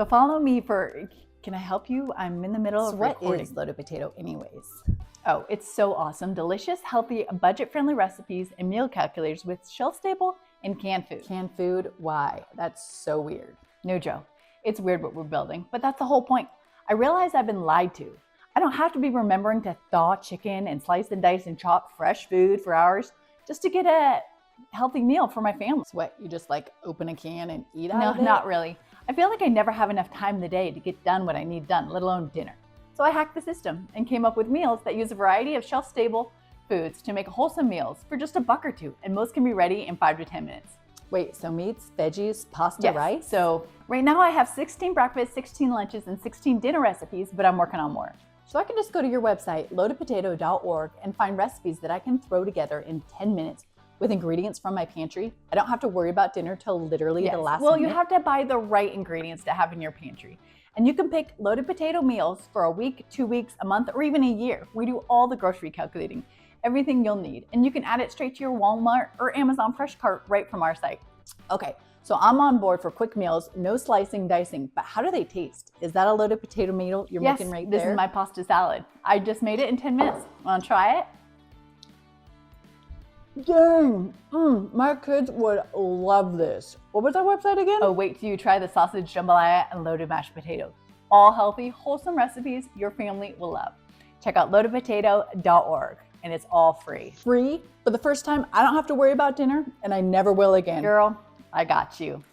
So follow me for, can I help you? I'm in the middle of recording. What is loaded potato anyways? Oh, it's so awesome. Delicious, healthy, budget-friendly recipes and meal calculators with shelf-stable and canned food. Canned food? Why? That's so weird. No, Joe. It's weird what we're building, but that's the whole point. I realize I've been lied to. I don't have to be remembering to thaw chicken and slice and dice and chop fresh food for hours just to get a healthy meal for my family. So what, you just like open a can and eat out No, of it? not really. I feel like I never have enough time in the day to get done what I need done, let alone dinner. So I hacked the system and came up with meals that use a variety of shelf-stable foods to make wholesome meals for just $1 or $2, and most can be ready in 5 to 10 minutes. Wait, so meats, veggies, pasta, rice? So right now I have 16 breakfast, 16 lunches, and 16 dinner recipes, but I'm working on more. So I can just go to your website, loadedpotato.org, and find recipes that I can throw together in 10 minutes with ingredients from my pantry. I don't have to worry about dinner till literally the last minute. You have to buy the right ingredients to have in your pantry. And you can pick loaded potato meals for a week, 2 weeks, a month, or even a year. We do all the grocery calculating, everything you'll need. And you can add it straight to your Walmart or Amazon fresh cart right from our site. Okay, so I'm on board for quick meals, no slicing, dicing, but how do they taste? Is that a loaded potato meal you're making right there? This is my pasta salad. I just made it in 10 minutes. Want to try it? Dang, my kids would love this. What was that website again? Oh, wait till you try the sausage jambalaya and loaded mashed potatoes. All healthy, wholesome recipes your family will love. Check out loadedpotato.org, and it's all free. Free? For the first time, I don't have to worry about dinner, and I never will again. Girl, I got you,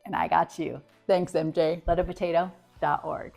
and I got you. Thanks, MJ. Loadedpotato.org.